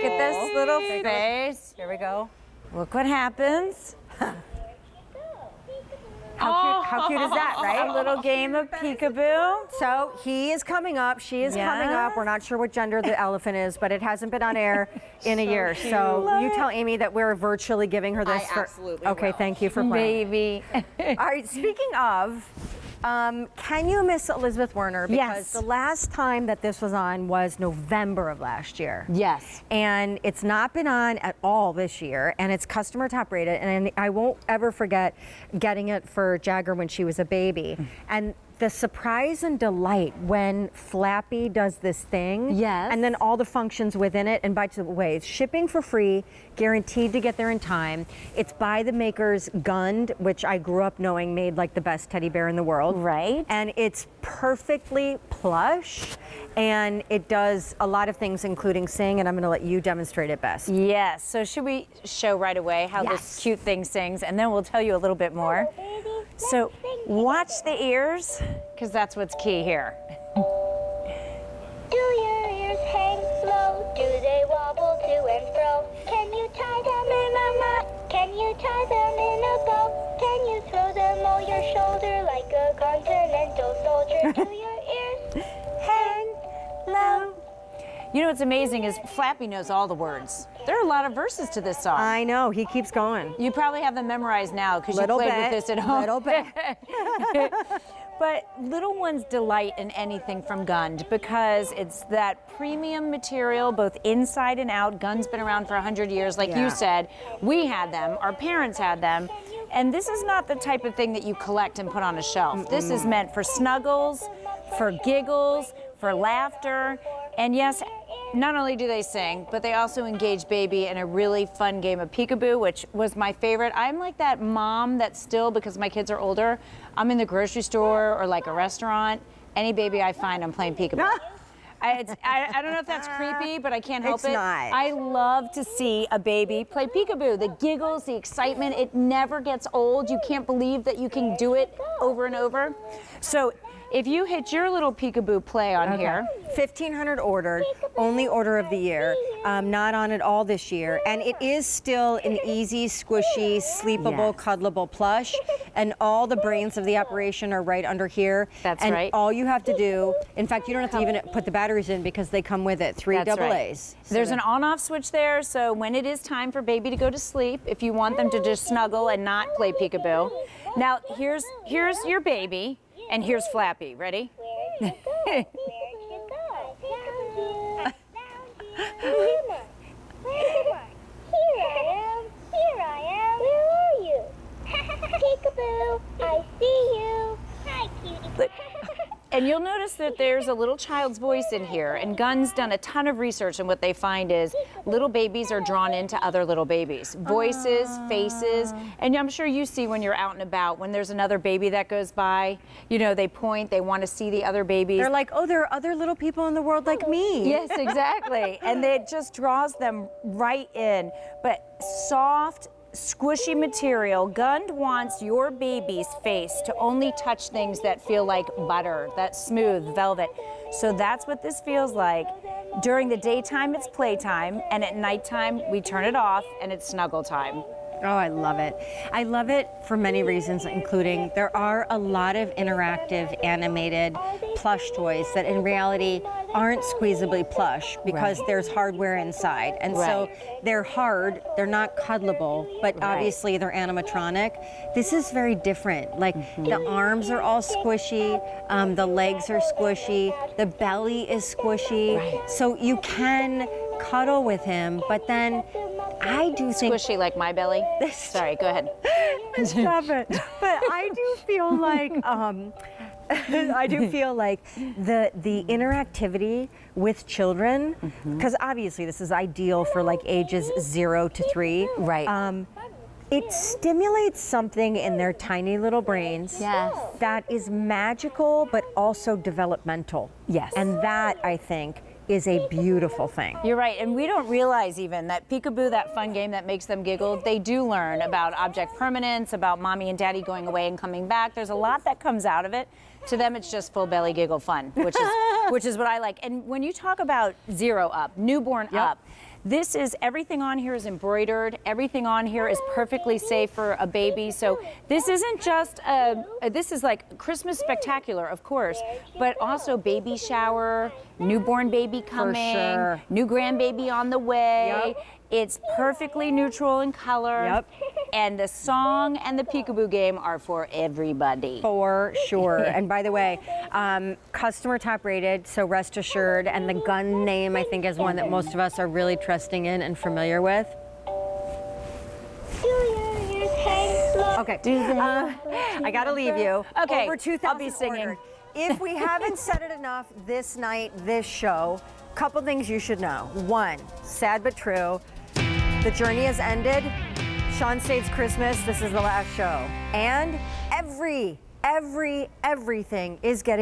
Look at this little face. Here we go. Look what happens. How cute is that, right? A little game of peekaboo. So he is coming up, she is coming up. We're not sure what gender the elephant is, but it hasn't been on air in a year. So you tell Amy that we're virtually giving her this. Absolutely Okay, will. thank you for playing. Baby. All right, speaking of, can you miss Elizabeth Werner? Because Yes. the last time that this was on was November of last year. Yes. And it's not been on at all this year, and it's customer top rated, and I won't ever forget getting it for Jagger when she was a baby. And the surprise and delight when Flappy does this thing. Yes. And then all the functions within it. And by the way, it's shipping for free, guaranteed to get there in time. It's by the makers Gund, which I grew up knowing made like the best teddy bear in the world. Right. And it's perfectly plush. And it does a lot of things, including sing, and I'm going to let you demonstrate it best. Yes. So should we show right away how this cute thing sings, and then we'll tell you a little bit more. So watch the ears, because that's what's key here. Do your ears hang low? Do they wobble to and fro? Can you tie them in a knot? Can you tie them in a bow? Can you throw them over your shoulder like a continental soldier? Do your ears hang low? You know what's amazing is Flappy knows all the words. There are a lot of verses to this song. I know, he keeps going. You probably have them memorized now because you Little played bit, with this at home. little bit. But little ones delight in anything from Gund because it's that premium material, both inside and out. Gund's been around for 100 years, like Yeah. you said. We had them, our parents had them. And this is not the type of thing that you collect and put on a shelf. This is meant for snuggles, for giggles, for laughter. And yes, not only do they sing, but they also engage baby in a really fun game of peekaboo, which was my favorite. I'm like that mom that still, because my kids are older, I'm in the grocery store or like a restaurant, any baby I find, I'm playing peekaboo. I don't know if that's creepy, but I can't help It's it. not. I love to see a baby play peekaboo. The giggles, the excitement, it never gets old. You can't believe that you can do it over and over. So if you hit your little peekaboo play on here. 1,500 ordered, only order of the year, not on at all this year. And it is still an easy, squishy, sleepable, cuddleable plush. And all the brains of the operation are right under here. That's and right. all you have to do, in fact, you don't have to even put the batteries in because they come with it, three That's double right. A's. There's an on-off switch there, so when it is time for baby to go to sleep, if you want them to just snuggle and not play peekaboo. Now, here's your baby, and here's Flappy. Ready? Where'd you go? Where'd you go? I found you. Come on. Come on. Here I am. Here I am. Where are you? Peekaboo. I see you. Hi, cutie. Look. And you'll notice that there's a little child's voice in here, and Gund's done a ton of research, and what they find is little babies are drawn into other little babies. Voices, faces, and I'm sure you see when you're out and about, when there's another baby that goes by, you know, they point, they want to see the other babies. They're like, oh, there are other little people in the world like me. Yes, exactly. And it just draws them right in. But soft, squishy material. Gund wants your baby's face to only touch things that feel like butter, that smooth velvet. So that's what this feels like. During the daytime, it's playtime, and at nighttime, we turn it off, and it's snuggle time. Oh, I love it. I love it for many reasons, including there are a lot of interactive animated plush toys that in reality aren't squeezably plush because there's hardware inside. And so they're hard, they're not cuddleable, but obviously they're animatronic. This is very different. Like the arms are all squishy, the legs are squishy, the belly is squishy. So you can cuddle with him, but then I do think Squishy like my belly. Sorry, go ahead. Stop it. But I do feel like I do feel like the interactivity with children, because obviously this is ideal for like ages 0 to 3. Right. It stimulates something in their tiny little brains that is magical but also developmental. Yes. And that, I think, is a beautiful thing. You're right, and we don't realize even that peekaboo, that fun game that makes them giggle, they do learn about object permanence, about mommy and daddy going away and coming back. There's a lot that comes out of it. To them, it's just full belly giggle fun, which is what I like. And when you talk about 0 up, newborn up, This is, everything on here is embroidered. Everything on here is perfectly safe for a baby. So this isn't just this is like Christmas spectacular, of course, but also baby shower, newborn baby coming, sure. new grandbaby on the way. Yep. It's perfectly neutral in color. Yep. And the song and the peekaboo game are for everybody. For sure. And by the way, customer top rated, so rest assured. And the gun name, I think, is one that most of us are really trusting in and familiar with. Okay. I gotta leave you. Okay, Over 2,000 I'll be singing. ordered. If we haven't said it enough this night, this show, couple things you should know. One, sad but true, the journey has ended. Sean saves Christmas. This is the last show. And everything is getting